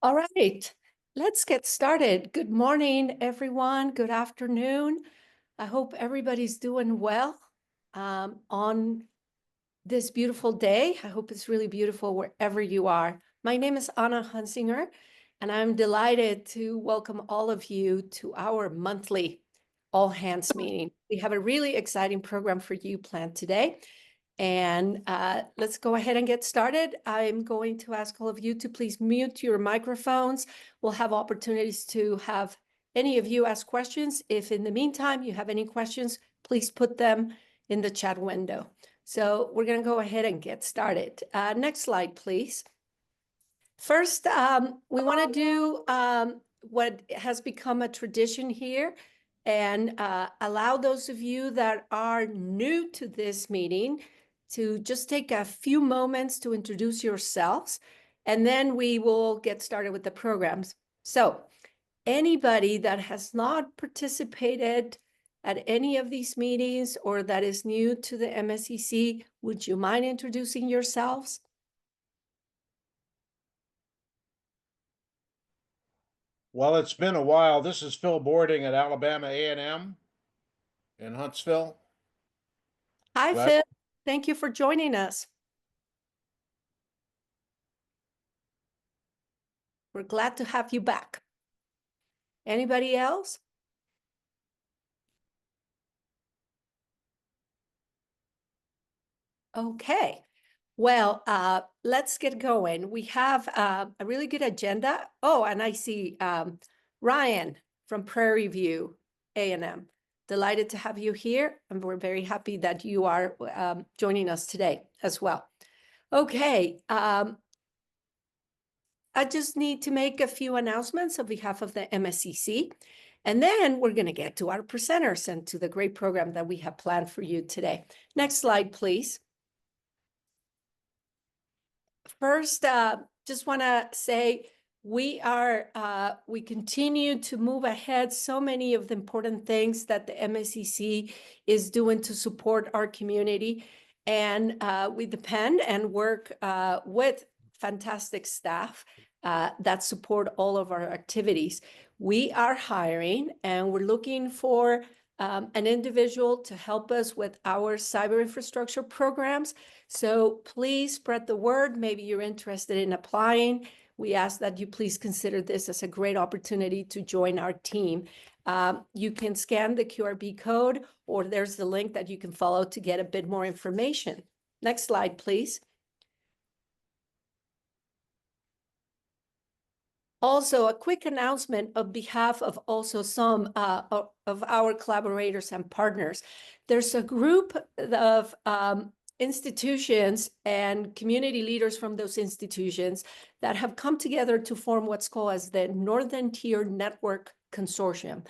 All right, let's get started. Good morning, everyone. Good afternoon. I hope everybody's doing well on this beautiful day. I hope it's really beautiful wherever you are. My name is Anna Hunsinger, and I'm delighted to welcome all of you to our monthly all hands meeting. We have a really exciting program for you planned today. And let's go ahead and get started. I'm going to ask all of you to please mute your microphones. We'll have opportunities to have any of you ask questions. If in the meantime you have any questions, please put them in the chat window. So we're going to go ahead and get started. Next slide, please. First, we want to do what has become a tradition here and allow those of you that are new to this meeting to just take a few moments to introduce yourselves, and then we will get started with the programs. So anybody that has not participated at any of these meetings or that is new to the MSCC, would you mind introducing yourselves? Well, it's been a while. This is Phil Boarding at Alabama A&M in Huntsville. Hi, Phil. Thank you for joining us. We're glad to have you back. Anybody else? Okay. Well, let's get going. We have a really good agenda. Oh, and I see Ryan from Prairie View A&M. Delighted to have you here, and we're very happy that you are joining us today as well. Okay. I just need to make a few announcements on behalf of the MSCC, and then we're going to get to our presenters and to the great program that we have planned for you today. Next slide, please. First, just want to say we continue to move ahead so many of the important things that the MSCC is doing to support our community, and we depend and work with fantastic staff that support all of our activities. We are hiring, and we're looking for an individual to help us with our cyber infrastructure programs. So please spread the word. Maybe you're interested in applying. We ask that you please consider this as a great opportunity to join our team. You can scan the QRB code, or there's the link that you can follow to get a bit more information. Next slide, please. Also, a quick announcement on behalf of also some of our collaborators and partners. There's a group of institutions and community leaders from those institutions that have come together to form what's called as the Northern Tier Network Consortium.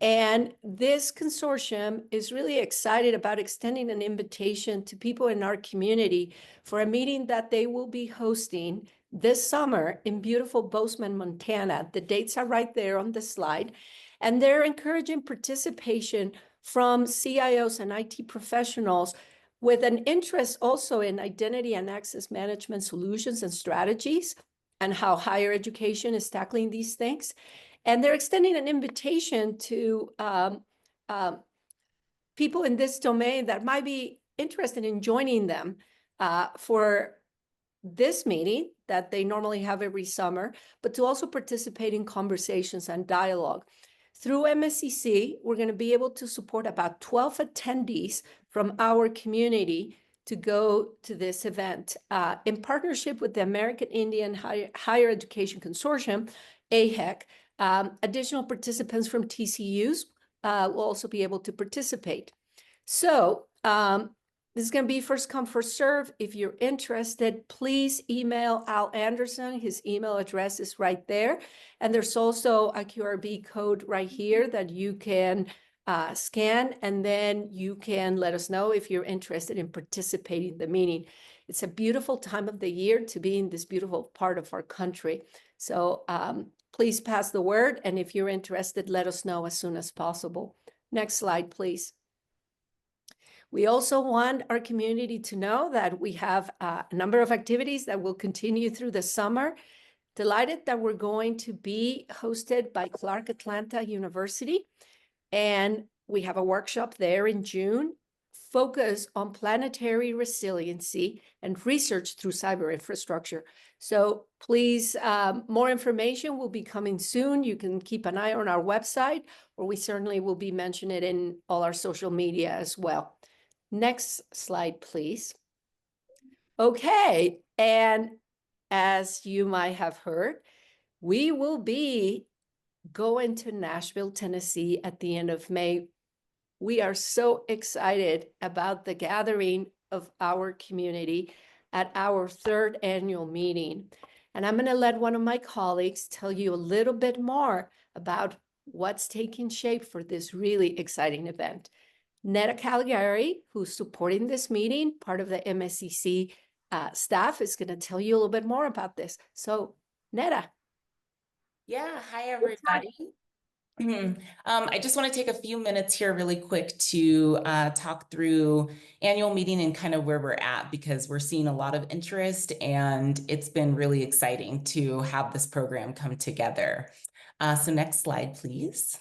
And this consortium is really excited about extending an invitation to people in our community for a meeting that they will be hosting this summer in beautiful Bozeman, Montana. The dates are right there on the slide. And they're encouraging participation from CIOs and IT professionals with an interest also in identity and access management solutions and strategies and how higher education is tackling these things. And they're extending an invitation to people in this domain that might be interested in joining them for this meeting that they normally have every summer, but to also participate in conversations and dialogue. Through MSCC, we're going to be able to support about 12 attendees from our community to go to this event. In partnership with the American Indian Higher Education Consortium, AHEC, additional participants from TCUs will also be able to participate. So this is going to be first come, first serve. If you're interested, please email Al Anderson. His email address is right there. And there's also a QRB code right here that you can scan, and then you can let us know if you're interested in participating in the meeting. It's a beautiful time of the year to be in this beautiful part of our country. So please pass the word. And if you're interested, let us know as soon as possible. Next slide, please. We also want our community to know that we have a number of activities that will continue through the summer. Delighted that we're going to be hosted by Clark Atlanta University. And we have a workshop there in June, focus on planetary resiliency and research through cyber infrastructure. So please, more information will be coming soon. You can keep an eye on our website, or we certainly will be mentioning it in all our social media as well. Next slide, please. Okay, and as you might have heard, we will be going to Nashville, Tennessee at the end of May. We are so excited about the gathering of our community at our third annual meeting. And I'm going to let one of my colleagues tell you a little bit more about what's taking shape for this really exciting event. Netta Caligari, who's supporting this meeting, part of the MSCC staff, is going to tell you a little bit more about this. So, Netta. Yeah, hi everybody. I just want to take a few minutes here really quick to talk through annual meeting and kind of where we're at, because we're seeing a lot of interest and it's been really exciting to have this program come together. So next slide, please.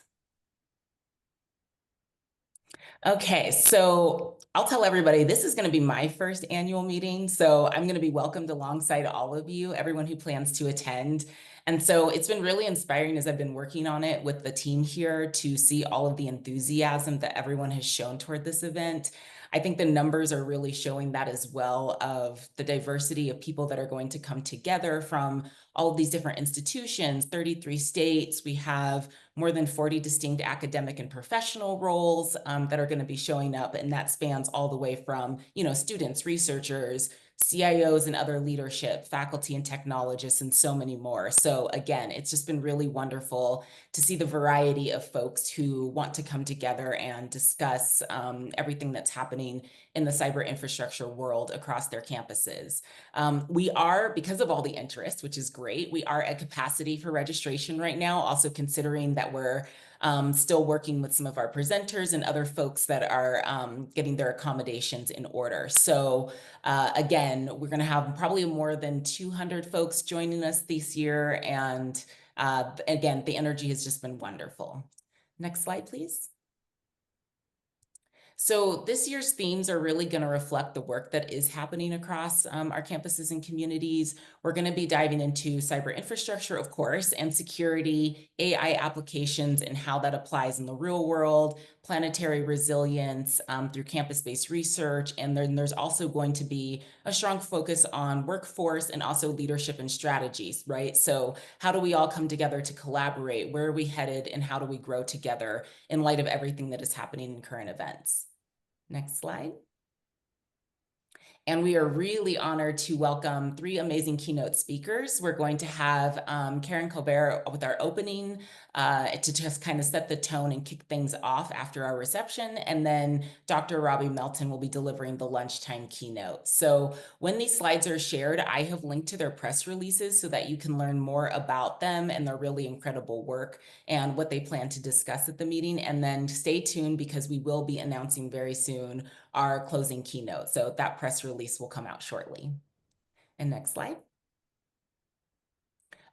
Okay, so I'll tell everybody, this is going to be my first annual meeting. So I'm going to be welcomed alongside all of you, everyone who plans to attend. And so it's been really inspiring as I've been working on it with the team here to see all of the enthusiasm that everyone has shown toward this event. I think the numbers are really showing that as well, of the diversity of people that are going to come together from all of these different institutions, 33 states. We have more than 40 distinct academic and professional roles that are going to be showing up. And that spans all the way from, students, researchers, CIOs and other leadership, faculty and technologists, and so many more. So again, it's just been really wonderful to see the variety of folks who want to come together and discuss everything that's happening in the cyber infrastructure world across their campuses. We are, because of all the interest, which is great, we are at capacity for registration right now, also considering that we're still working with some of our presenters and other folks that are getting their accommodations in order. So again, we're going to have probably more than 200 folks joining us this year. And again, the energy has just been wonderful. Next slide, please. So this year's themes are really going to reflect the work that is happening across our campuses and communities. We're going to be diving into cyber infrastructure, of course, and security, AI applications, and how that applies in the real world, planetary resilience through campus-based research. And then there's also going to be a strong focus on workforce and also leadership and strategies, right? So how do we all come together to collaborate? Where are we headed? And how do we grow together in light of everything that is happening in current events? Next slide. And we are really honored to welcome 3 amazing keynote speakers. We're going to have Karen Colbert with our opening to just kind of set the tone and kick things off after our reception. And then Dr. Robbie Melton will be delivering the lunchtime keynote. So when these slides are shared, I have linked to their press releases so that you can learn more about them and their really incredible work and what they plan to discuss at the meeting. And then stay tuned, because we will be announcing very soon our closing keynote. So that press release will come out shortly. And next slide.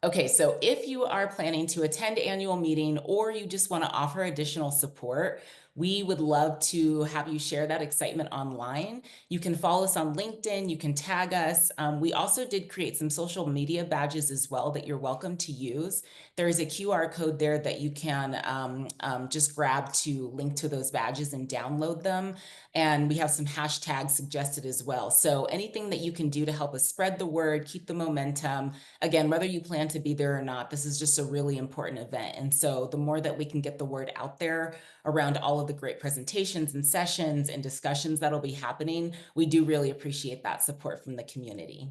Okay, so if you are planning to attend annual meeting or you just want to offer additional support, we would love to have you share that excitement online. You can follow us on LinkedIn, you can tag us. We also did create some social media badges as well that you're welcome to use. There is a QR code there that you can just grab to link to those badges and download them. And we have some hashtags suggested as well. So anything that you can do to help us spread the word, keep the momentum. Again, whether you plan to be there or not, this is just a really important event. And so the more that we can get the word out there around all of the great presentations and sessions and discussions that'll be happening, we do really appreciate that support from the community.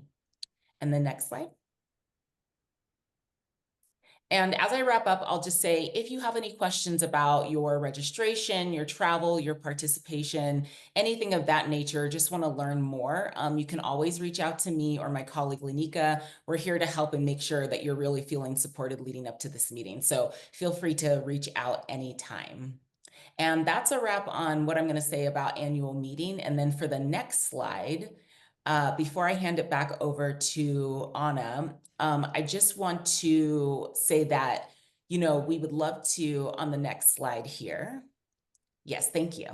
And the next slide. And as I wrap up, I'll just say, if you have any questions about your registration, your travel, your participation, anything of that nature, just want to learn more, you can always reach out to me or my colleague, Lenika. We're here to help and make sure that you're really feeling supported leading up to this meeting. So feel free to reach out anytime. And that's a wrap on what I'm going to say about annual meeting. And then for the next slide, Before I hand it back over to Anna, I just want to say that, you know, we would love to, on the next slide here. Yes, thank you.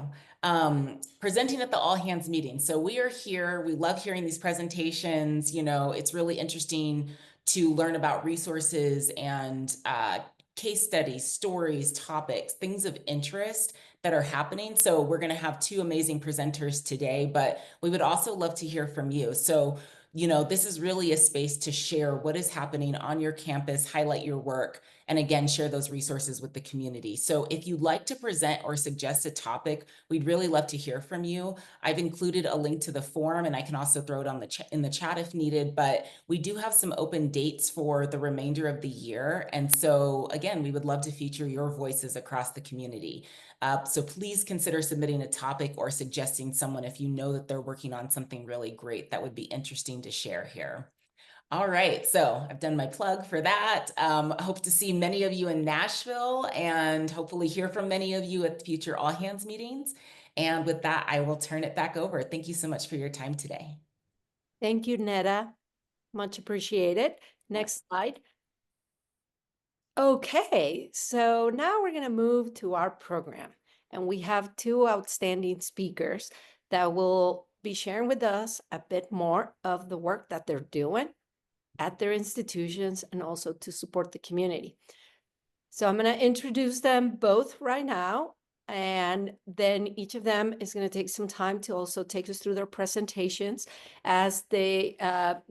Presenting at the all hands meeting. So we are here, we love hearing these presentations. You know, it's really interesting to learn about resources and case studies, stories, topics, things of interest that are happening. So we're going to have two amazing presenters today, but we would also love to hear from you. So, you know, this is really a space to share what is happening on your campus, highlight your work, and again, share those resources with the community. So if you'd like to present or suggest a topic, we'd really love to hear from you. I've included a link to the form, and I can also throw it on in the chat if needed, but we do have some open dates for the remainder of the year. And so again, we would love to feature your voices across the community. So please consider submitting a topic or suggesting someone if you know that they're working on something really great that would be interesting to share here. All right, so I've done my plug for that. Hope to see many of you in Nashville and hopefully hear from many of you at future all hands meetings. And with that, I will turn it back over. Thank you so much for your time today. Thank you, Netta. Much appreciated. Next slide. Okay, so now we're going to move to our program. And we have two outstanding speakers that will be sharing with us a bit more of the work that they're doing at their institutions and also to support the community. So I'm going to introduce them both right now, and then each of them is going to take some time to also take us through their presentations. As the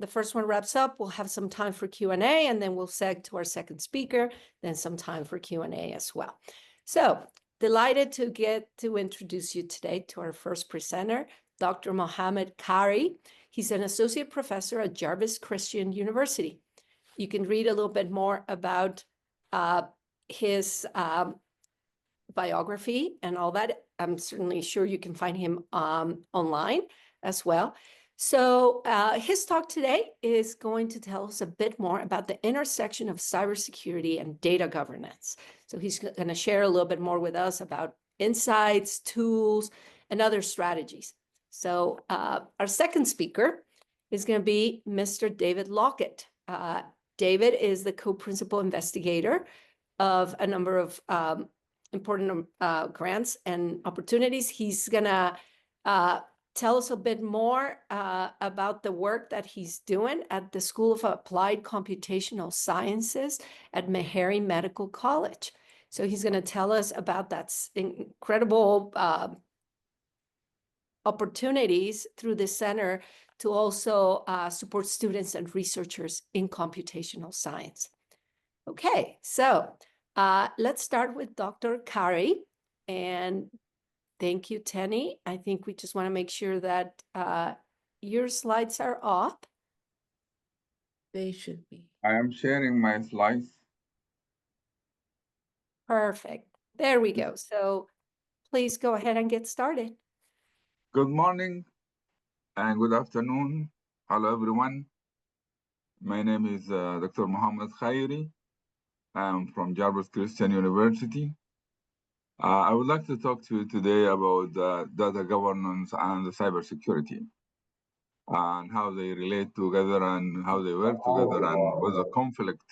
first one wraps up, we'll have some time for Q&A, and then we'll seg to our second speaker, then some time for Q&A as well. So delighted to get to introduce you today to our first presenter, Dr. Meharry. He's an associate professor at Jarvis Christian University. You can read a little bit more about his biography and all that. I'm certainly sure you can find him online as well. So his talk today is going to tell us a bit more about the intersection of cybersecurity and data governance. So he's going to share a little bit more with us about insights, tools, and other strategies. So our second speaker is going to be Mr. David Lockett. David is the co-principal investigator of a number of important grants and opportunities. He's gonna tell us a bit more about the work that he's doing at the School of Applied Computational Sciences at Meharry Medical College. So he's gonna tell us about that incredible opportunities through the center to also support students and researchers in computational science. Okay, so let's start with Dr. Meharry, and thank you, Tenny. I think we just want to make sure that your slides are up. They should be. I am sharing my slides. Perfect. There we go. So please go ahead and get started. Good morning and good afternoon. Hello, everyone. My name is Dr. Meharry. I'm from Jarvis Christian University. I would like to talk to you today about data governance and cybersecurity and how they relate together and how they work together and what's the conflict.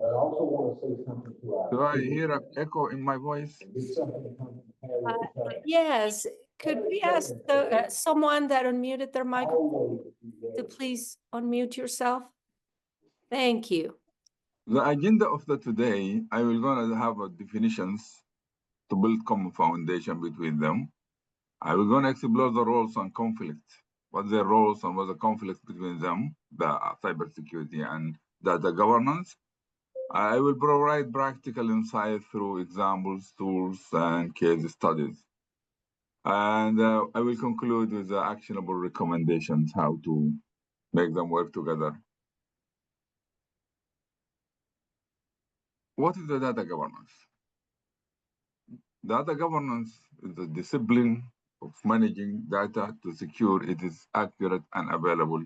I also want to say something to do I hear an echo in my voice? Yes. Could we ask someone that unmuted their microphone to please unmute yourself? Thank you. The agenda of today, I will gonna have definitions to build common foundation between them. I will gonna explore the roles and conflict, what their roles and what the conflict between them, the cybersecurity and data governance. I will provide practical insight through examples, tools, and case studies. And I will conclude with the actionable recommendations, how to make them work together. What is the data governance? Data governance is the discipline of managing data to secure it is accurate and available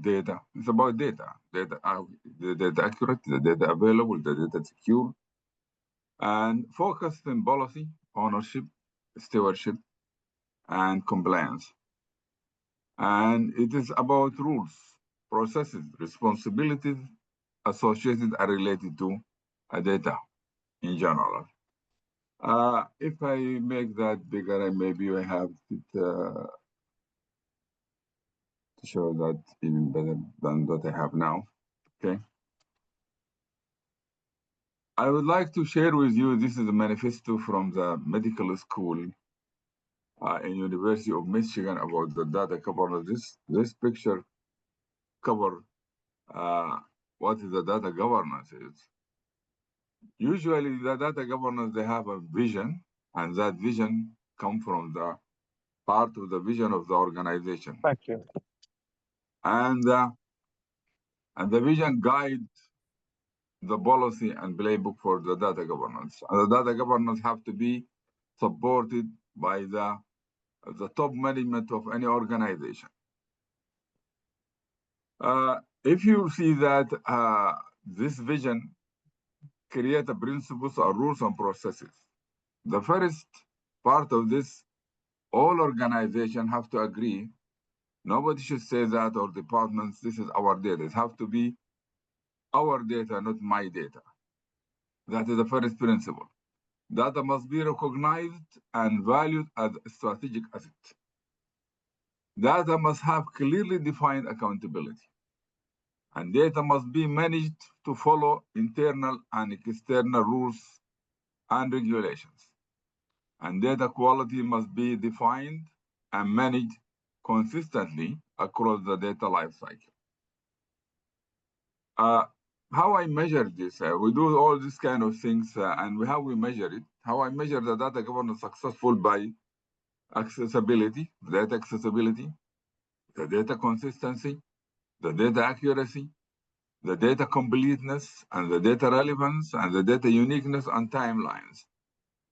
data. It's about data. The data accurate, the data available, the data secure. and focused in policy, ownership, stewardship, and compliance. And it is about rules, processes, responsibilities associated and related to data in general. If I make that bigger, maybe I have it to show that even better than what I have now. Okay. I would like to share with you, this is a manifesto from the medical school in University of Michigan about the data governance. This picture cover what is the data governance is. Usually the data governance, they have a vision, and that vision come from the part of the vision of the organization. Thank you. And the vision guides the policy and playbook for the data governance. And the data governance have to be supported by the top management of any organization. If you see that this vision create a principles or rules and processes. The first part of this, all organizations have to agree. Nobody should say that, or departments, this is our data. It have to be our data, not my data. That is the first principle. Data must be recognized and valued as a strategic asset. Data must have clearly defined accountability. And data must be managed to follow internal and external rules and regulations. And data quality must be defined and managed consistently across the data lifecycle. How I measure this, we do all these kind of things, and how we measure it. How I measure the data governance successful by accessibility, data accessibility, the data consistency, the data accuracy, the data completeness, and the data relevance, and the data uniqueness and timelines.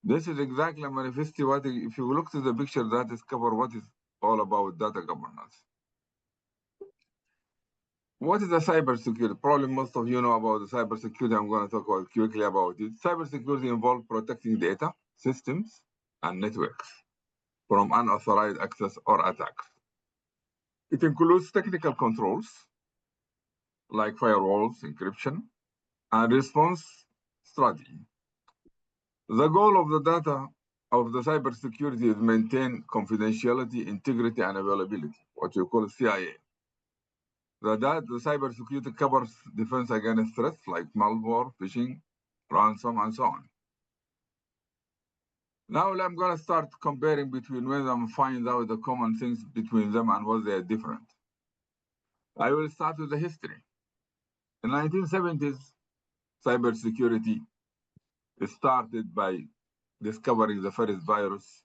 This is exactly a manifesto. What if you look to the picture, that is cover what is all about data governance. What is the cybersecurity? Probably most of you know about the cybersecurity. I'm going to talk quickly about it. Cybersecurity involves protecting data, systems, and networks from unauthorized access or attacks. It includes technical controls like firewalls, encryption, and response strategy. The goal of the data of the cybersecurity is maintain confidentiality, integrity, and availability, what you call CIA. The cybersecurity covers defense against threats like malware, phishing, ransom, and so on. Now I'm going to start comparing between them and find out the common things between them and what they are different. I will start with the history. In the 1970s, cybersecurity started by discovering the first virus,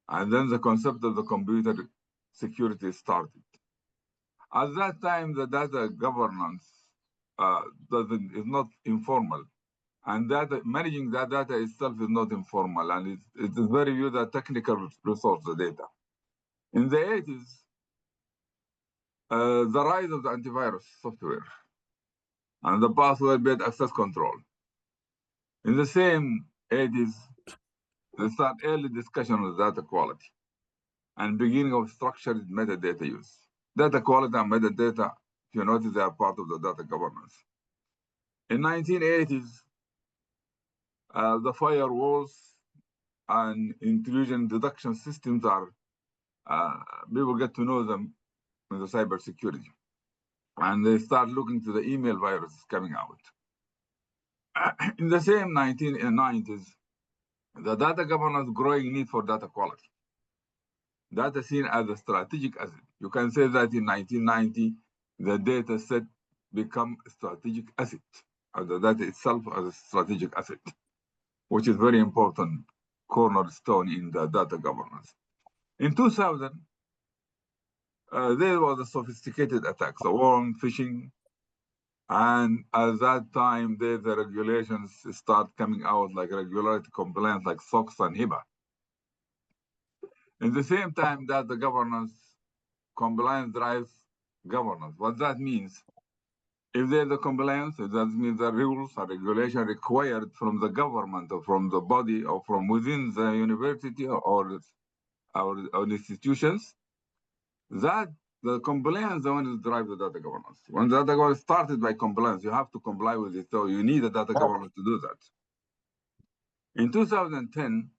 and then the concept of the computer security started. At that time, the data governance is not informal, and managing that data itself is not informal, and it is very used as technical resource, the data. In the 80s, the rise of the antivirus software and the password-based access control. In the same 80s, they start early discussion on data quality and beginning of structured metadata use. Data quality and metadata, if you notice, they are part of the data governance. In 1980s, the firewalls and intrusion detection systems are, people get to know them in the cybersecurity. And they start looking to the email viruses coming out. In the same 1990s, the data governance growing need for data quality. Data seen as a strategic asset. You can say that in 1990, the data set become a strategic asset, or the data itself as a strategic asset, which is very important cornerstone in the data governance. In 2000, there was a sophisticated attacks, the worm, phishing, and at that time, the regulations start coming out like regulatory compliance like SOX and HIPAA. In the same time that the governance compliance drives governance. What that means, If there's a compliance, that means the rules or regulation required from the government or from the body or from within the university or institutions, that the compliance, the one that drives the data governance. When the data governance started by compliance, you have to comply with it. So you need a data governance to do that. In 2010,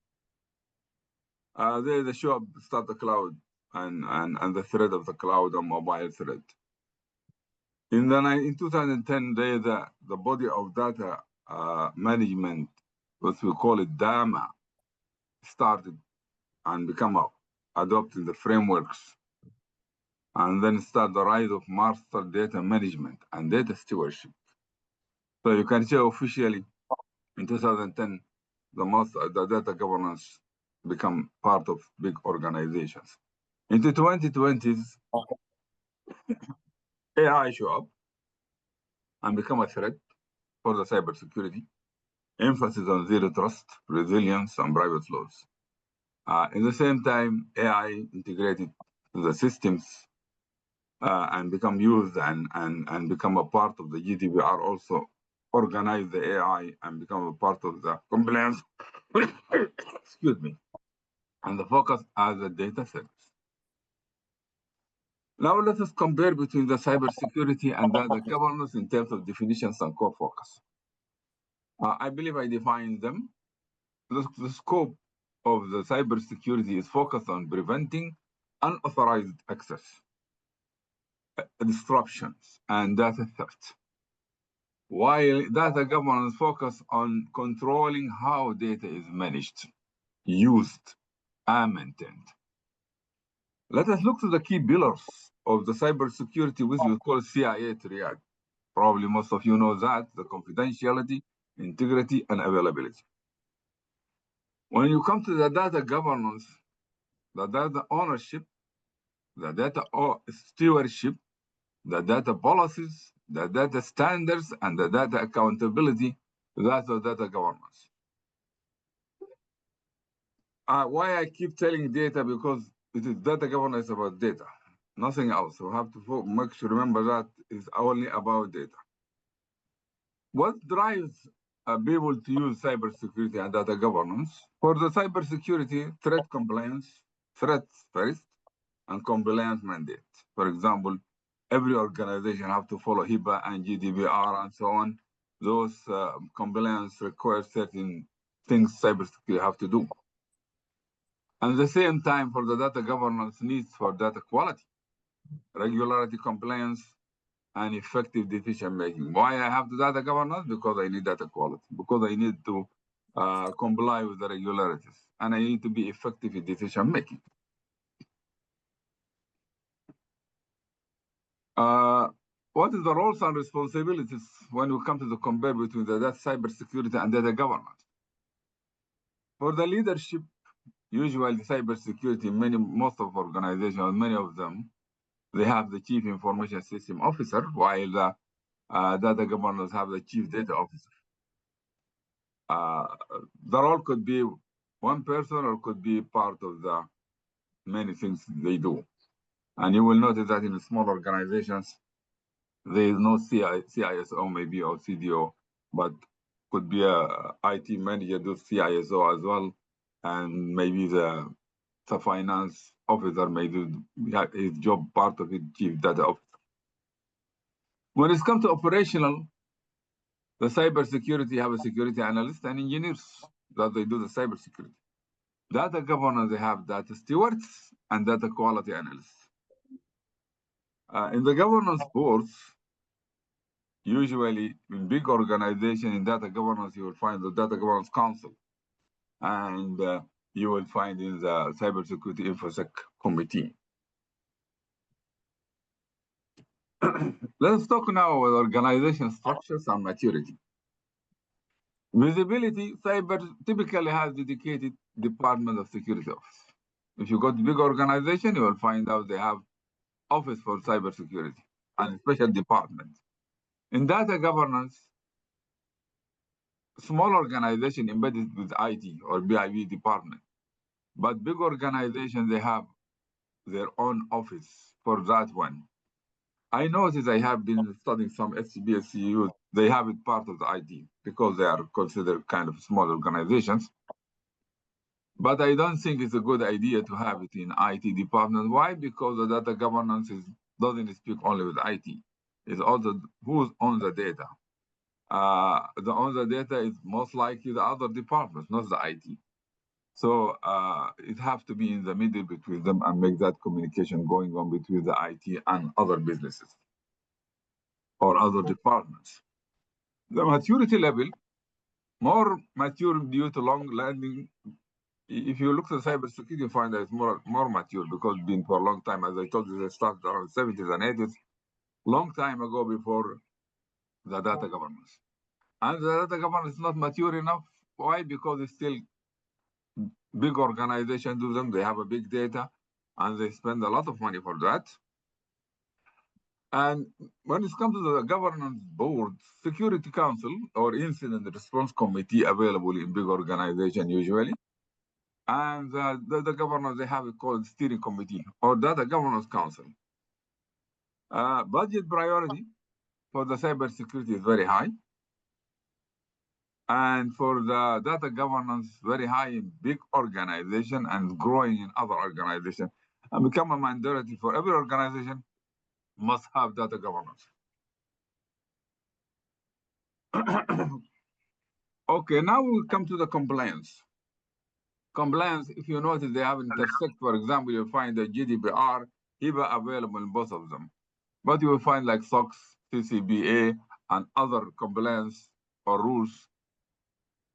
there's a show start the cloud and the threat of the cloud and mobile threat. In 2010, the body of data management, what we call it DAMA, started and become adopting the frameworks, and then start the rise of master data management and data stewardship. So you can say officially in 2010, the data governance become part of big organizations. Into 2020s, AI show up and become a threat for the cybersecurity. Emphasis on zero trust, resilience, and private laws. In the same time, AI integrated to the systems and become used and become a part of the GDPR, also organize the AI and become a part of the compliance, excuse me, and the focus as a data service. Now let us compare between the cybersecurity and data governance in terms of definitions and core focus. I believe I defined them. The scope of the cybersecurity is focused on preventing unauthorized access, disruptions, and data theft, while data governance focus on controlling how data is managed, used, and maintained. Let us look to the key pillars of the cybersecurity, which we call CIA triad. Probably most of you know that, the confidentiality, integrity, and availability. When you come to the data governance, the data ownership, the data stewardship, the data policies, the data standards, and the data accountability, that's the data governance. Why I keep telling data? Because it is data governance about data, nothing else. We have to make sure remember that it's only about data. What drives people to use cybersecurity and data governance? For the cybersecurity, threat compliance, threats first, and compliance mandate. For example, every organization have to follow HIPAA and GDPR and so on. Those compliance require certain things cybersecurity have to do. And at the same time, for the data governance needs for data quality, regularity, compliance, and effective decision making. Why I have the data governance? Because I need data quality, because I need to comply with the regularities, and I need to be effective in decision making. What is the roles and responsibilities when we come to the compare between the data cybersecurity and data governance? For the leadership, usually cybersecurity, most of organizations, many of them, they have the chief information system officer, while the data governance have the chief data officer. The role could be one person or could be part of the many things they do. And you will notice that in small organizations, there is no CISO maybe or CDO, but could be a IT manager do CISO as well, and maybe the finance officer may do his job part of it, chief data officer. When it comes to operational, the cybersecurity have a security analyst and engineers that they do the cybersecurity. Data governance, they have data stewards and data quality analysts. In the governance boards, usually in big organizations in data governance, you will find the data governance council, and you will find in the cybersecurity infosec committee. Let's talk now about organization structures and maturity. Visibility, cyber typically has dedicated Department of Security office. If you go to big organization, you will find out they have office for cybersecurity and special department. In data governance, small organization embedded with IT or BIB department, but big organizations, they have their own office for that one. I noticed I have been studying some SCBSCUs. They have it part of the IT because they are considered kind of small organizations. But I don't think it's a good idea to have it in IT department. Why? Because the data governance doesn't speak only with IT. It's also who's on the data. The on the data is most likely the other departments, not the IT. So it has to be in the middle between them and make that communication going on between the IT and other businesses or other departments. The maturity level, more mature due to long landing. If you look at cybersecurity, you find that it's more mature because it's been for a long time. As I told you, they started around 70s and 80s, long time ago before the data governance. And the data governance is not mature enough. Why? Because it's still big organizations do them. They have a big data, and they spend a lot of money for that. And when it comes to the governance board, security council or incident response committee available in big organization usually. And the governors, they have it called steering committee or data governance council. Budget priority for the cybersecurity is very high. And for the data governance, very high in big organization and growing in other organizations. And become a mandatory for every organization must have data governance. Okay, now we come to the compliance. Compliance, if you notice, they have intersect. For example, you'll find the GDPR, HIPAA available in both of them. But you will find like SOX, CCBA, and other compliance or rules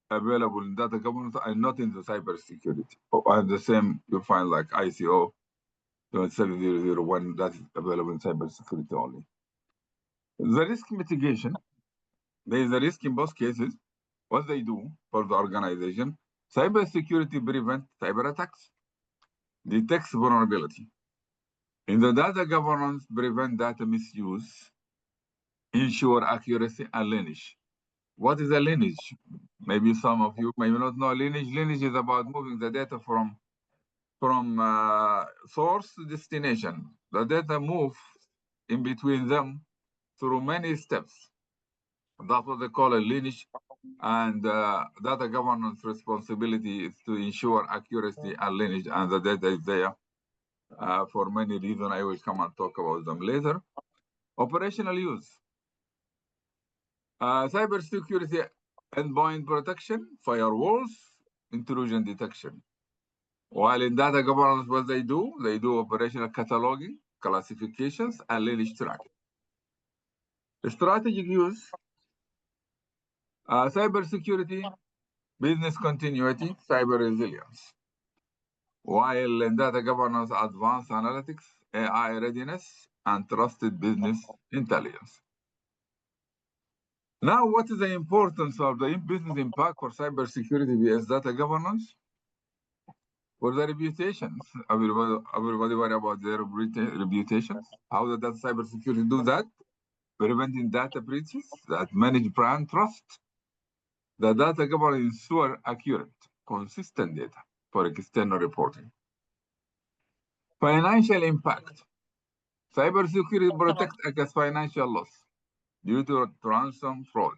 available in data governance and not in the cybersecurity. And the same you'll find like ICO 27001 that is available in cybersecurity only. The risk mitigation, there is a risk in both cases. What they do for the organization, cybersecurity prevent cyber attacks, detects vulnerability. In the data governance, prevent data misuse, ensure accuracy and lineage. What is a lineage? Maybe some of you may not know lineage. Lineage is about moving the data from source to destination. The data move in between them through many steps. That's what they call a lineage. And data governance responsibility is to ensure accuracy and lineage, and the data is there for many reasons. I will come and talk about them later. Operational use. Cybersecurity, endpoint protection, firewalls, intrusion detection. While in data governance, what they do operational cataloging, classifications, and lineage tracking. Strategic use. Cybersecurity, business continuity, cyber resilience. While in data governance, advanced analytics, AI readiness, and trusted business intelligence. Now, what is the importance of the business impact for cybersecurity vs data governance? For the reputations, everybody worry about their reputations. How does cybersecurity do that? Preventing data breaches that manage brand trust. The data governance ensure accurate, consistent data for external reporting. Financial impact. Cybersecurity protects against financial loss due to ransom fraud.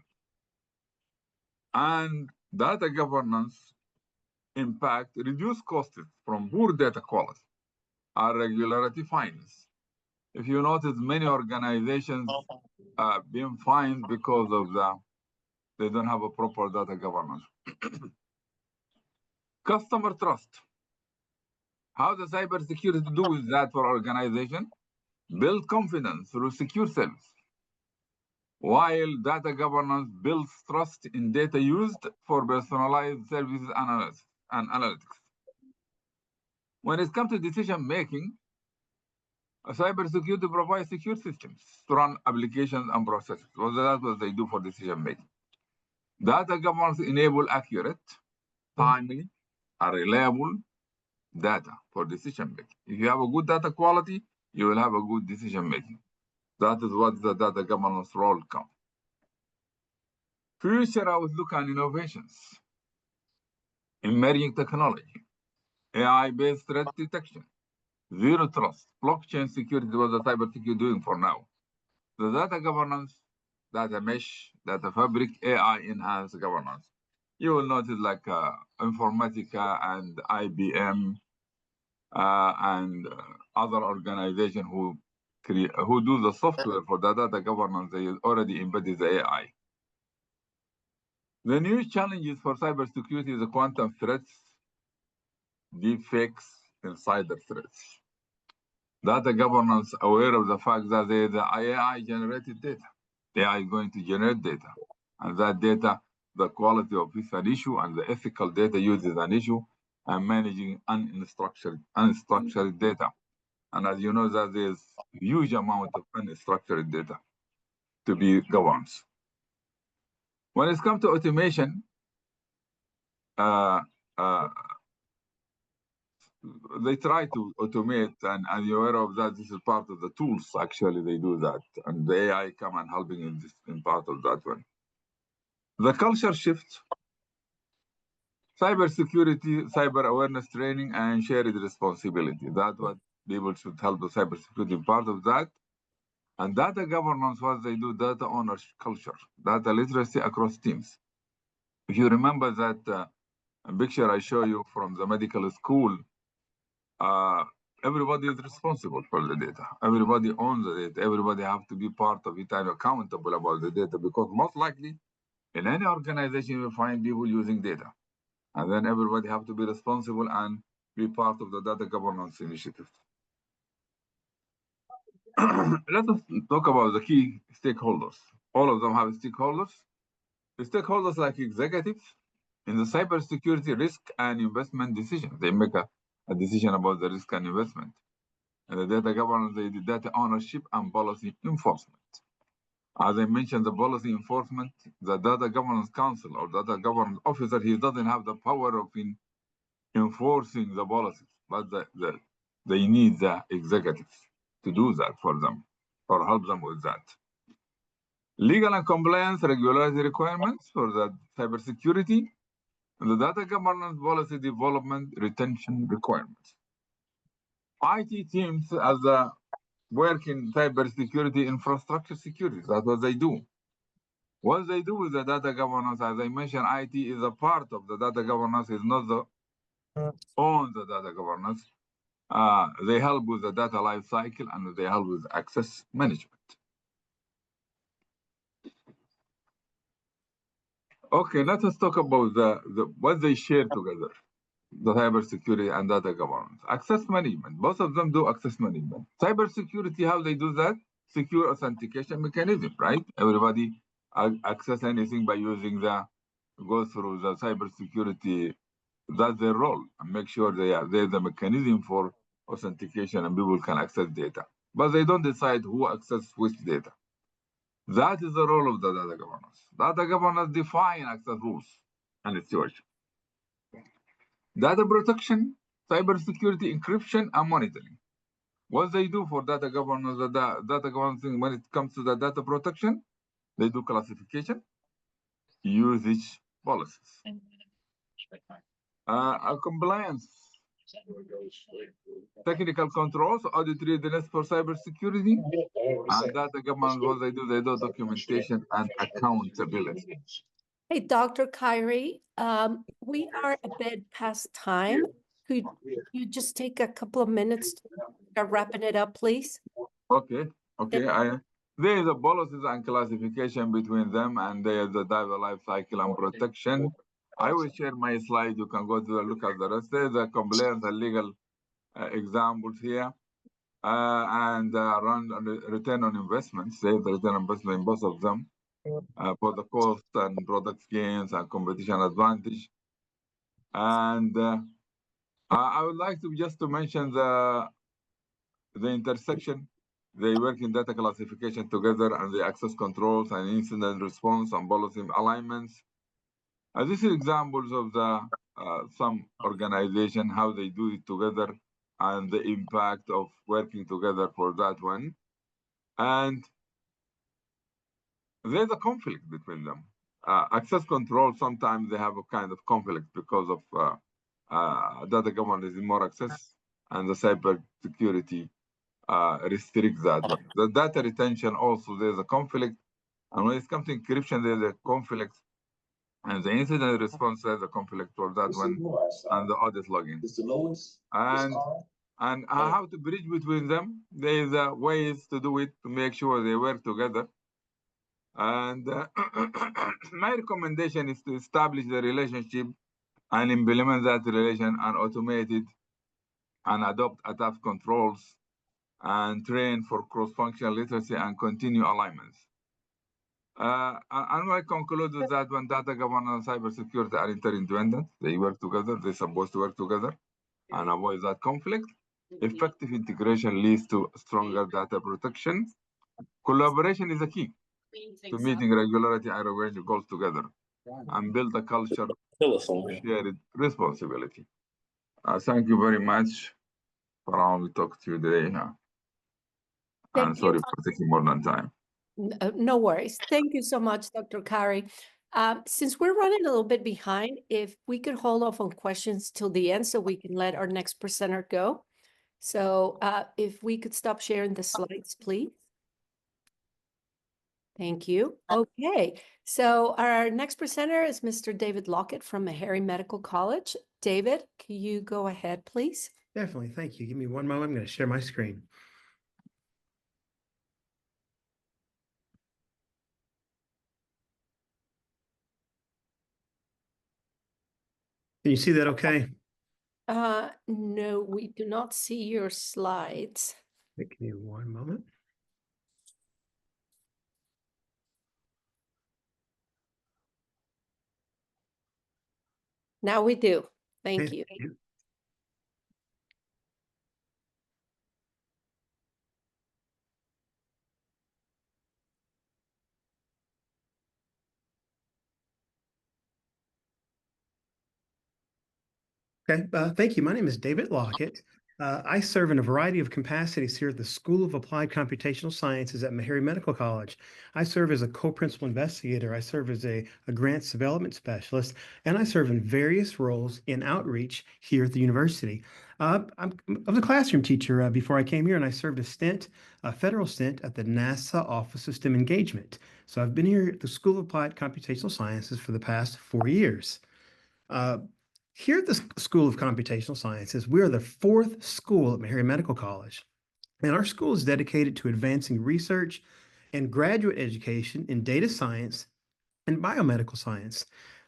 And data governance impact reduce costs from poor data quality and regularity fines. If you notice, many organizations being fined because of they don't have a proper data governance. Customer trust. How does cybersecurity do with that for organization? Build confidence through secure service. While data governance builds trust in data used for personalized services and analytics. When it comes to decision making, cybersecurity provides secure systems to run applications and processes. So that's what they do for decision making. Data governance enable accurate, timely, and reliable data for decision making. If you have a good data quality, you will have a good decision making. That is what the data governance role comes. Future outlook and innovations. Emerging technology, AI-based threat detection, zero trust, blockchain security, what the cybersecurity doing for now. the data governance, data mesh, data fabric, AI enhanced governance. You will notice like Informatica and IBM and other organizations who do the software for the data governance, they already embedded the AI. The new challenges for cybersecurity is the quantum threats, deepfakes, insider threats. Data governance aware of the fact that the AI generated data. AI is going to generate data. And that data, the quality of it is an issue, and the ethical data use is an issue, and managing unstructured data. And as you know, that there's huge amount of unstructured data to be governed. When it comes to automation, they try to automate, and you're aware of that. This is part of the tools. Actually, they do that, and the AI come and helping in part of that one. The culture shift, cybersecurity, cyber awareness training, and shared responsibility. That's what people should help the cybersecurity part of that. And data governance, what they do, data ownership culture, data literacy across teams. If you remember that picture I show you from the medical school, everybody is responsible for the data. Everybody owns the data. Everybody have to be part of it and accountable about the data, because most likely in any organization you will find people using data. And then everybody have to be responsible and be part of the data governance initiative. Let us talk about the key stakeholders. All of them have stakeholders. The stakeholders like executives in the cybersecurity risk and investment decisions. They make a decision about the risk and investment. And the data governance, they do data ownership and policy enforcement. As I mentioned, the policy enforcement, the data governance council or data governance officer, he doesn't have the power of enforcing the policies, but they need the executives to do that for them or help them with that. Legal and compliance regulatory requirements for the cybersecurity, and the data governance policy development retention requirements. IT teams as a work in cybersecurity infrastructure security. That's what they do. What they do with the data governance, as I mentioned, IT is a part of the data governance, is not the own the data governance. They help with the data life cycle and they help with access management. Okay, let us talk about what they share together, the cybersecurity and data governance. Access management, both of them do access management. Cybersecurity, how they do that? Secure authentication mechanism, right? Everybody access anything by using go through the cybersecurity. That's their role, and make sure there's a mechanism for authentication and people can access data. But they don't decide who accesses which data. That is the role of the data governance. Data governance define access rules and stewardship. Data protection, cybersecurity, encryption, and monitoring. What they do for data governance, data governance when it comes to the data protection, they do classification, usage policies. Compliance, technical controls, audit readiness for cybersecurity, and data governance, what they do documentation and accountability. Hey, Dr. Kyrie, we are a bit past time. Could you just take a couple of minutes to start wrapping it up, please? Okay. There is a policies and classification between them, and there is the data life cycle and protection. I will share my slide. You can go to look at the rest. There's the compliance and legal examples here, and return on investments. There's the return on investment in both of them for the cost and product gains and competition advantage. And I would like to just to mention the intersection. They work in data classification together, and the access controls and incident response and policy alignments. This is examples of some organization, how they do it together and the impact of working together for that one. And there's a conflict between them. Access control, sometimes they have a kind of conflict because of data governance is more access, and the cyber security restrict that one. The data retention also, there's a conflict. And when it comes to encryption, there's a conflict. And the incident response has a conflict for that one, and the audit logging. And how to bridge between them. There is ways to do it to make sure they work together. And my recommendation is to establish the relationship and implement that relation and automate it and adopt adapt controls and train for cross-functional literacy and continue alignments. And I conclude with that when data governance and cybersecurity are interdependent, they work together, they're supposed to work together and avoid that conflict. Effective integration leads to stronger data protection. Collaboration is the key to meeting regularity and revenue goals together and build a culture of shared responsibility. Thank you very much for allowing me to talk to you today. I'm sorry for taking more than time. No worries. Thank you so much, Dr. Kari. Since we're running a little bit behind, if we could hold off on questions till the end so we can let our next presenter go. So if we could stop sharing the slides, please. Thank you. Okay, so our next presenter is Mr. David Lockett from Meharry Medical College. David, can you go ahead, please? Definitely. Thank you. Give me one moment. I'm going to share my screen. Can you see that okay? No, we do not see your slides. Give me one moment. Now we do. Thank you. Okay, thank you. My name is David Lockett. I serve in a variety of capacities here at the School of Applied Computational Sciences at Meharry Medical College. I serve as a co-principal investigator. I serve as a grants development specialist, and I serve in various roles in outreach here at the university. I was a classroom teacher before I came here, and I served a federal stint at the NASA Office of STEM Engagement. So I've been here at the School of Applied Computational Sciences for the past 4 years. Here at the School of Computational Sciences, we are the 4th school at Meharry Medical College, and our school is dedicated to advancing research and graduate education in data science and biomedical science.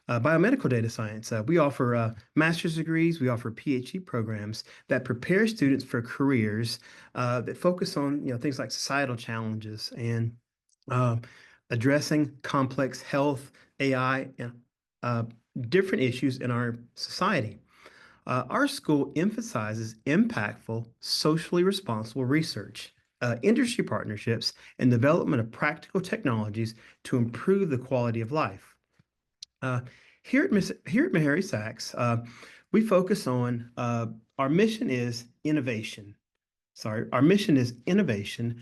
Biomedical data science. We offer master's degrees, we offer PhD programs that prepare students for careers that focus on things like societal challenges and addressing complex health, AI, and different issues in our society. Our school emphasizes impactful, socially responsible research, industry partnerships, and development of practical technologies to improve the quality of life. Here at Meharry SACS, we focus on our mission is innovation. Our mission is innovation.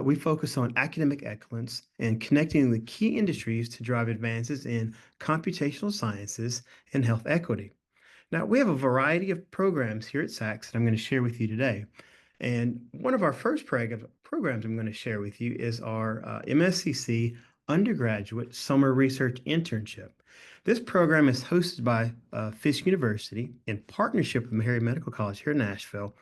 We focus on academic excellence and connecting the key industries to drive advances in computational sciences and health equity. Now, we have a variety of programs here at SACS that I'm going to share with you today. And one of our first programs I'm going to share with you is our MSCC Undergraduate Summer Research Internship. This program is hosted by Fisk University in partnership with Meharry Medical College here in Nashville.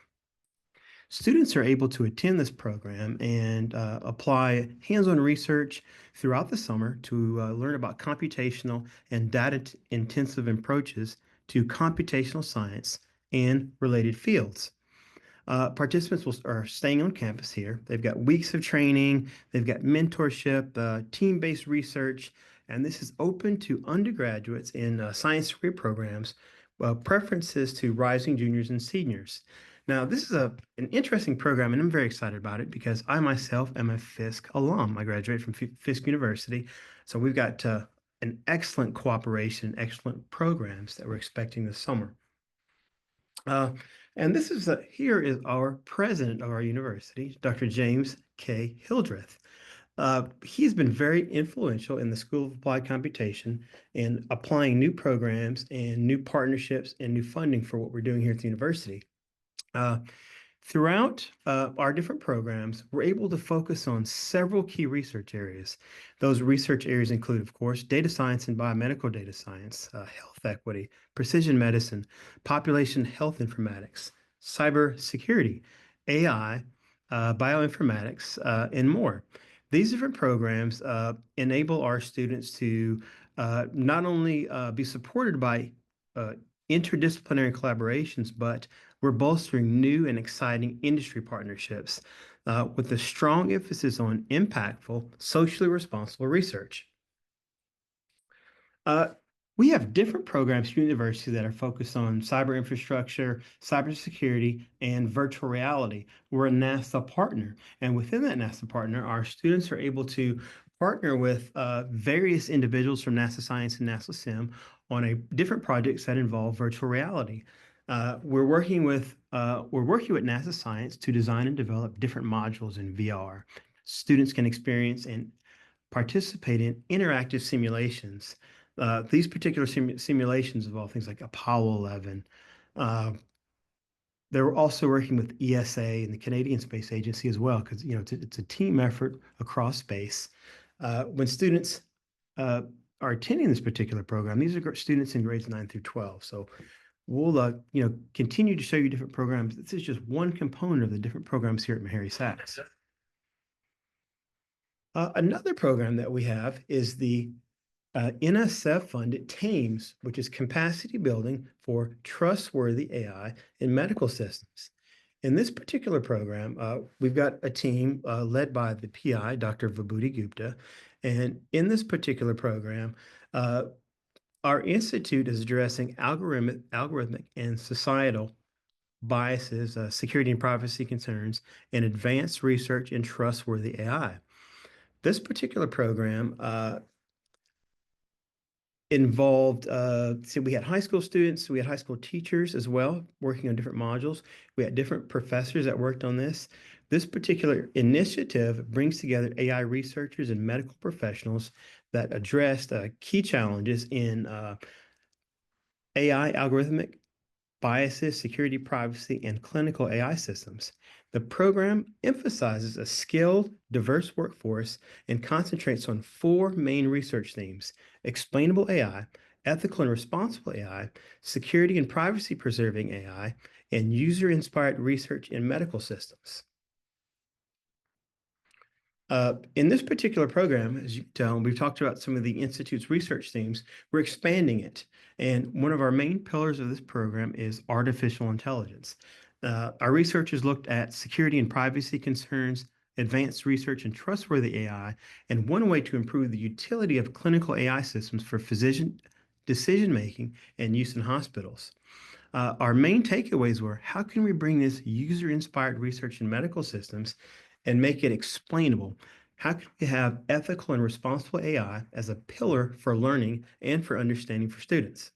Students are able to attend this program and apply hands-on research throughout the summer to learn about computational and data-intensive approaches to computational science and related fields. Participants are staying on campus here. They've got weeks of training, they've got mentorship, team-based research, and this is open to undergraduates in science degree programs, preferences to rising juniors and seniors. Now, this is an interesting program, and I'm very excited about it because I myself am a Fisk alum. I graduated from Fisk University, so we've got an excellent cooperation, excellent programs that we're expecting this summer. And this is here is our president of our university, Dr. James K. Hildreth. He's been very influential in the School of Applied Computation in applying new programs and new partnerships and new funding for what we're doing here at the university. Throughout our different programs, we're able to focus on several key research areas. Those research areas include, of course, data science and biomedical data science, health equity, precision medicine, population health informatics, cybersecurity, AI, bioinformatics, and more. These different programs enable our students to not only be supported by interdisciplinary collaborations, but we're bolstering new and exciting industry partnerships with a strong emphasis on impactful, socially responsible research. We have different programs at university that are focused on cyber infrastructure, cybersecurity, and virtual reality. We're a NASA partner, and within that NASA partner, our students are able to partner with various individuals from NASA Science and NASA SIM on different projects that involve virtual reality. We're working with NASA Science to design and develop different modules in VR. Students can experience and participate in interactive simulations. These particular simulations involve things like Apollo 11. They're also working with ESA and the Canadian Space Agency as well, because it's a team effort across space. When students are attending this particular program, these are students in grades 9 through 12. So we'll continue to show you different programs. This is just one component of the different programs here at Meharry SACS. Another program that we have is the NSF-funded TAMES, which is capacity building for trustworthy AI in medical systems. In this particular program, we've got a team led by the PI, Dr. Vibhuti Gupta. And in this particular program, our institute is addressing algorithmic and societal biases, security and privacy concerns, and advanced research in trustworthy AI. This particular program involved, so we had high school students, we had high school teachers as well, working on different modules. We had different professors that worked on this. This particular initiative brings together AI researchers and medical professionals that addressed key challenges in AI algorithmic biases, security, privacy, and clinical AI systems. The program emphasizes a skilled, diverse workforce and concentrates on 4 main research themes: explainable AI, ethical and responsible AI, security and privacy preserving AI, and user-inspired research in medical systems. In this particular program, as you can tell, we've talked about some of the Institute's research themes. We're expanding it. And one of our main pillars of this program is artificial intelligence. Our researchers looked at security and privacy concerns, advanced research and trustworthy AI, and one way to improve the utility of clinical AI systems for physician decision-making and use in hospitals. Our main takeaways were, how can we bring this user-inspired research in medical systems and make it explainable? How can we have ethical and responsible AI as a pillar for learning and for understanding for students?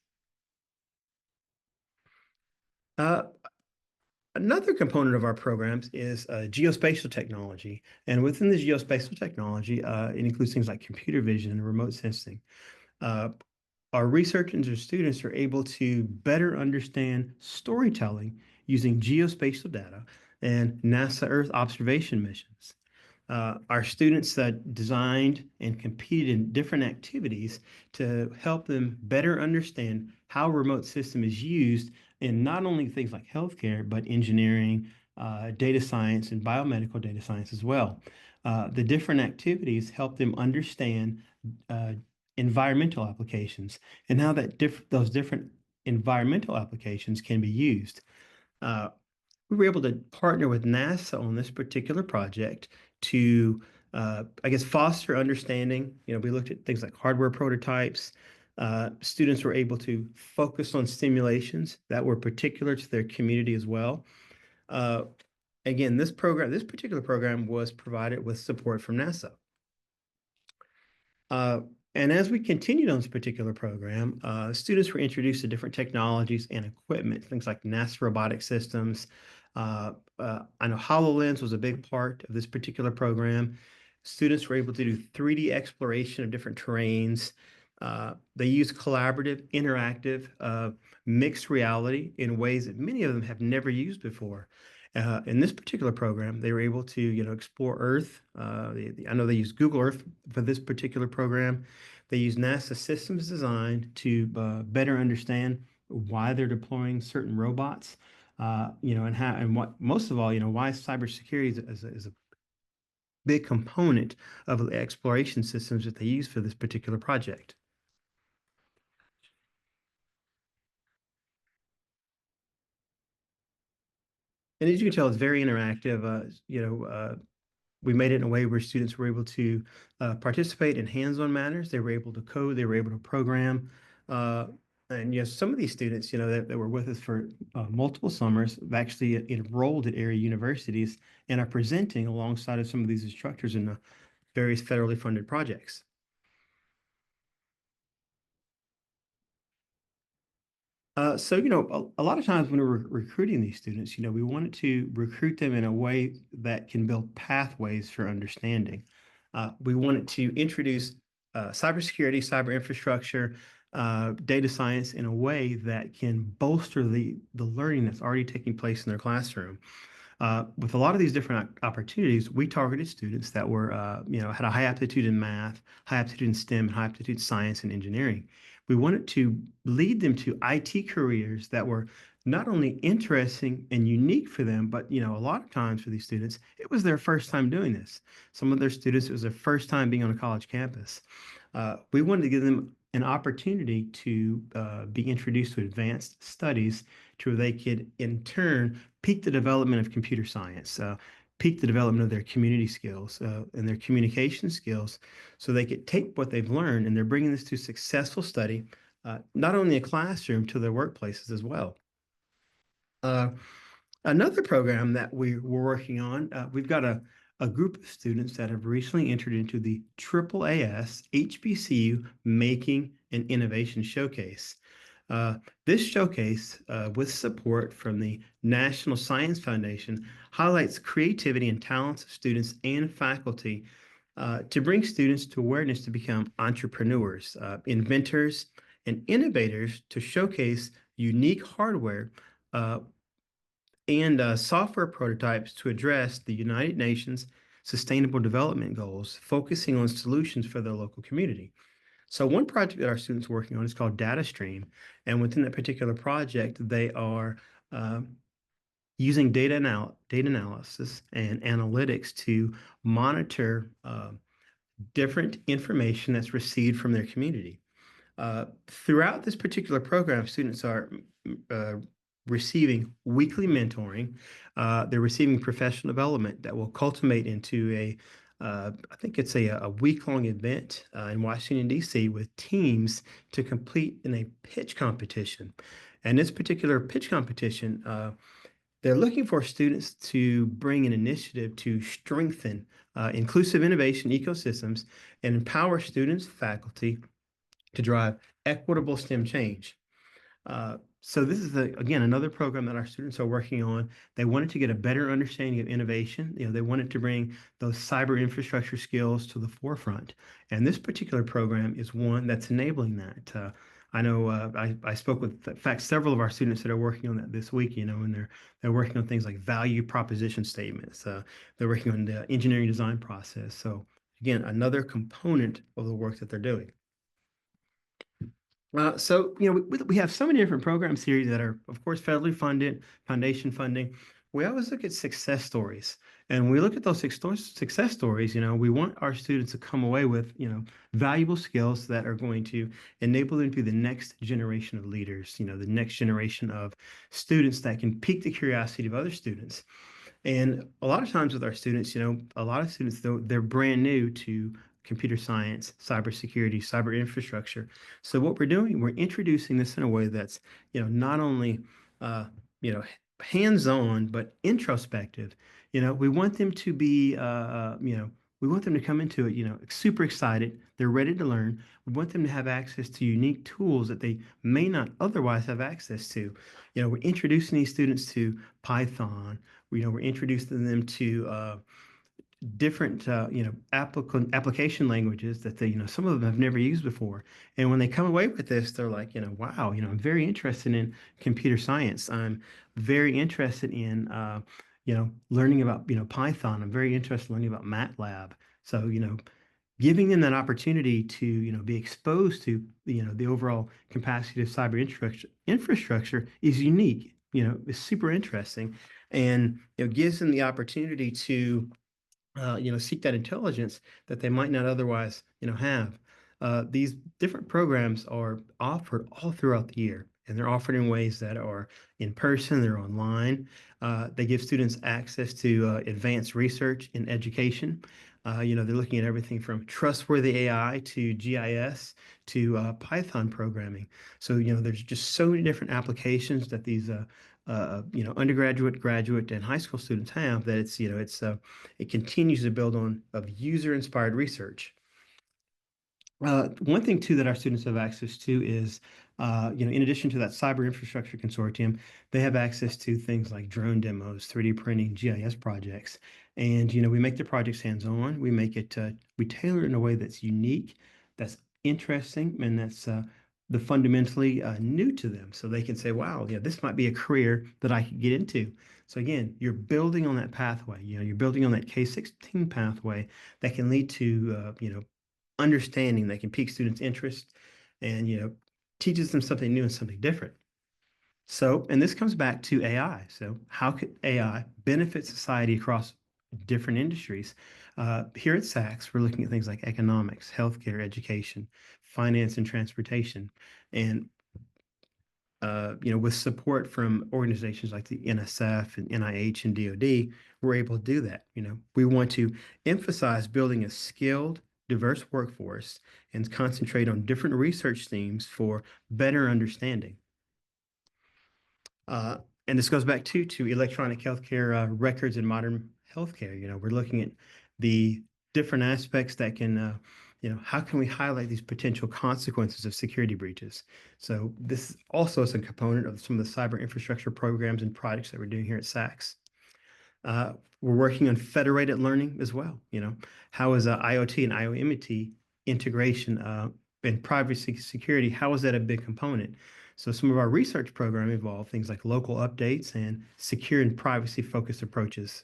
Another component of our programs is geospatial technology. And within the geospatial technology, it includes things like computer vision and remote sensing. Our researchers and students are able to better understand storytelling using geospatial data and NASA Earth observation missions. Our students designed and competed in different activities to help them better understand how remote system is used in not only things like healthcare, but engineering, data science, and biomedical data science as well. The different activities help them understand environmental applications and how those different environmental applications can be used. We were able to partner with NASA on this particular project to, foster understanding. We looked at things like hardware prototypes. Students were able to focus on simulations that were particular to their community as well. Again, this particular program was provided with support from NASA. And as we continued on this particular program, students were introduced to different technologies and equipment, things like NASA robotic systems. I know HoloLens was a big part of this particular program. Students were able to do 3D exploration of different terrains. They use collaborative, interactive, mixed reality in ways that many of them have never used before. In this particular program, they were able to, explore Earth. I know they use Google Earth for this particular program. They use NASA systems design to better understand why they're deploying certain robots, and how and what most of all, why cybersecurity is a big component of the exploration systems that they use for this particular project. And as you can tell, it's very interactive. We made it in a way where students were able to participate in hands-on matters. They were able to code, they were able to program. And yes, some of these students, that were with us for multiple summers have actually enrolled at area universities and are presenting alongside of some of these instructors in the various federally funded projects. So, a lot of times when we're recruiting these students, we wanted to recruit them in a way that can build pathways for understanding. We wanted to introduce cybersecurity, cyber infrastructure, data science in a way that can bolster the learning that's already taking place in their classroom. With a lot of these different opportunities, we targeted students that were, had a high aptitude in math, high aptitude in STEM, and high aptitude in science and engineering. We wanted to lead them to IT careers that were not only interesting and unique for them, but a lot of times for these students, it was their first time doing this. Some of their students, it was their first time being on a college campus. We wanted to give them an opportunity to be introduced to advanced studies to where they could, in turn, peak the development of computer science, peak the development of their community skills and their communication skills, so they could take what they've learned and they're bringing this to successful study, not only in a classroom, to their workplaces as well. Another program that we're working on, we've got a group of students that have recently entered into the AAAS HBCU Making and Innovation Showcase. This showcase, with support from the National Science Foundation, highlights creativity and talents of students and faculty to bring students to awareness to become entrepreneurs, inventors, and innovators to showcase unique hardware and software prototypes to address the United Nations Sustainable Development Goals, focusing on solutions for their local community. So one project that our students are working on is called Data Stream. And within that particular project, they are using data analysis and analytics to monitor different information that's received from their community. Throughout this particular program, students are receiving weekly mentoring. They're receiving professional development that will culminate into I think it's a week-long event in Washington, D.C. with teams to compete in a pitch competition. And this particular pitch competition, they're looking for students to bring an initiative to strengthen inclusive innovation ecosystems and empower students, faculty to drive equitable STEM change. So this is, again, another program that our students are working on. They wanted to get a better understanding of innovation. They wanted to bring those cyber infrastructure skills to the forefront. And this particular program is one that's enabling that. I know I spoke with, in fact, several of our students that are working on that this week, and they're working on things like value proposition statements. They're working on the engineering design process. So again, another component of the work that they're doing. So, we have so many different program series that are, of course, federally funded, foundation funding. We always look at success stories. And when we look at those success stories, we want our students to come away with, valuable skills that are going to enable them to be the next generation of leaders, the next generation of students that can pique the curiosity of other students. And a lot of times with our students, a lot of students, though, they're brand new to computer science, cybersecurity, cyber infrastructure. So what we're doing, we're introducing this in a way that's, not only, hands-on, but introspective. We want them to be, we want them to come into it, super excited. They're ready to learn. We want them to have access to unique tools that they may not otherwise have access to. We're introducing these students to Python. We're introducing them to different application languages that they some of them have never used before, and when they come away with this, they're like, wow, I'm very interested in computer science. I'm very interested in learning about, Python. I'm very interested in learning about MATLAB. So, giving them that opportunity to, be exposed to, the overall capacity of cyber infrastructure is unique, is super interesting. And, gives them the opportunity to, seek that intelligence that they might not otherwise, have. These different programs are offered all throughout the year, and they're offered in ways that are in person, they're online. They give students access to advanced research in education. They're looking at everything from trustworthy AI to GIS to Python programming. So, there's just so many different applications that these undergraduate, graduate, and high school students have that it continues to build on of user-inspired research. One thing too that our students have access to is, in addition to that cyber infrastructure consortium, they have access to things like drone demos, 3D printing, GIS projects, and we make the projects hands-on. We make it, we tailor it in a way that's unique, that's interesting, and that's the fundamentally new to them, so they can say, "Wow, this might be a career that I could get into." So again, you're building on that pathway. You're building on that K-16 pathway that can lead to, understanding that can pique students' interest and teaches them something new and something different. So, and this comes back to AI. So, how could AI benefit society across different industries? Here at SACS, we're looking at things like economics, healthcare, education, finance, and transportation. And with support from organizations like the NSF and NIH and DoD, we're able to do that. We want to emphasize building a skilled, diverse workforce and concentrate on different research themes for better understanding. And this goes back to electronic healthcare records in modern healthcare. We're looking at the different aspects that can how can we highlight these potential consequences of security breaches? So this also is a component of some of the cyber infrastructure programs and projects that we're doing here at SACS. We're working on federated learning as well. How is IoT and IoT integration and privacy security? How is that a big component? So some of our research program involve things like local updates and secure and privacy-focused approaches.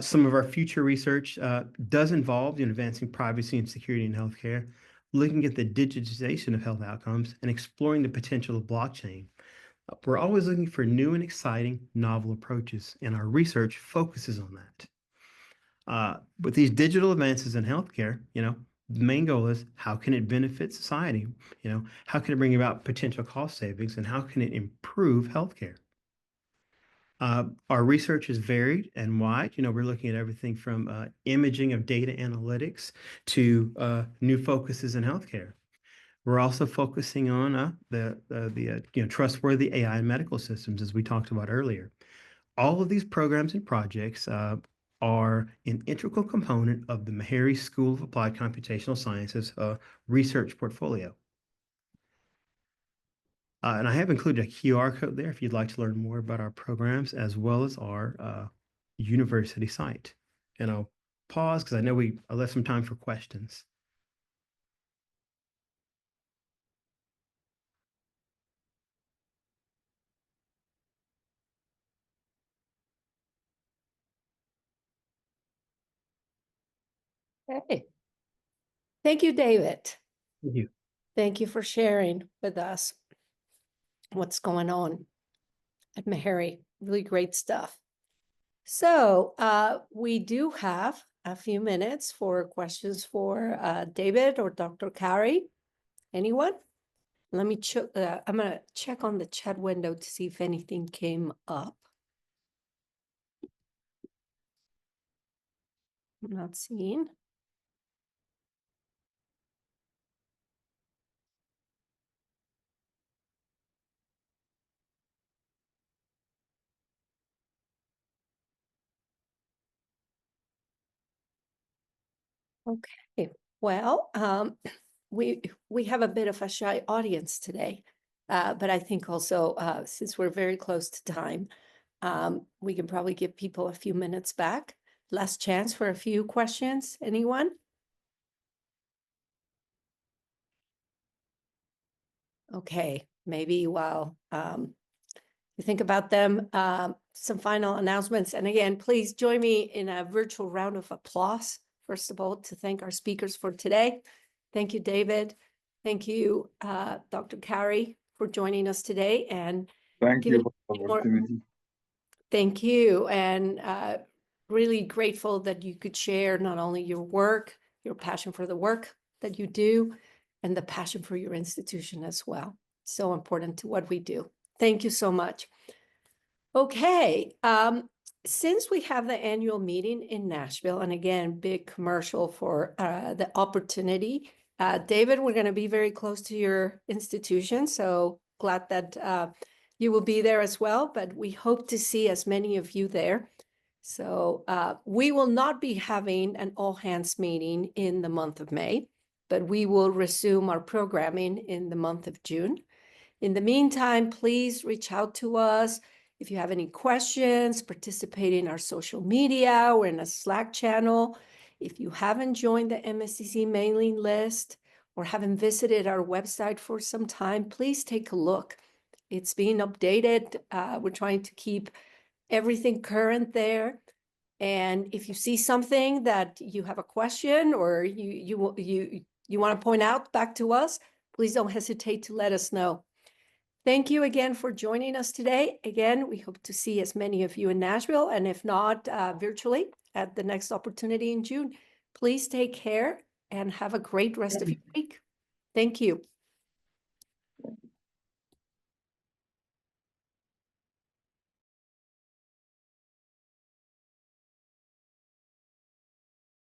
Some of our future research does involve advancing privacy and security in healthcare, looking at the digitization of health outcomes, and exploring the potential of blockchain. We're always looking for new and exciting novel approaches, and our research focuses on that. With these digital advances in healthcare, the main goal is how can it benefit society? How can it bring about potential cost savings, and how can it improve healthcare? Our research is varied and wide. We're looking at everything from imaging of data analytics to new focuses in healthcare. We're also focusing on the trustworthy AI in medical systems, as we talked about earlier. All of these programs and projects are an integral component of the Meharry School of Applied Computational Sciences research portfolio. And I have included a QR code there if you'd like to learn more about our programs as well as our university site. And I'll pause because I know I left some time for questions. Okay. Thank you, David. Thank you. Thank you for sharing with us what's going on at Meharry. Really great stuff. So we do have a few minutes for questions for David or Dr. Carey. Anyone? Let me check. I'm going to check on the chat window to see if anything came up. I'm not seeing. Okay, well, we have a bit of a shy audience today, but I think also since we're very close to time, we can probably give people a few minutes back. Last chance for a few questions. Anyone? Okay, maybe while you think about them. Some final announcements. And again, please join me in a virtual round of applause, first of all, to thank our speakers for today. Thank you, David. Thank you, Dr. Carey, for joining us today. And Thank you for the more- opportunity. Thank you. And really grateful that you could share not only your work, your passion for the work that you do, and the passion for your institution as well. So important to what we do. Thank you so much. Okay, since we have the annual meeting in Nashville, and again, big commercial for the opportunity, David, we're going to be very close to your institution, so glad that you will be there as well, but we hope to see as many of you there. So we will not be having an all-hands meeting in the month of May, but we will resume our programming in the month of June. In the meantime, please reach out to us. If you have any questions, participate in our social media or in a Slack channel. If you haven't joined the MSCC mailing list or haven't visited our website for some time, please take a look. It's being updated. We're trying to keep everything current there. And if you see something that you have a question or you want to point out back to us, please don't hesitate to let us know. Thank you again for joining us today. Again, we hope to see as many of you in Nashville, and if not, virtually at the next opportunity in June. Please take care and have a great rest of your week. Thank you.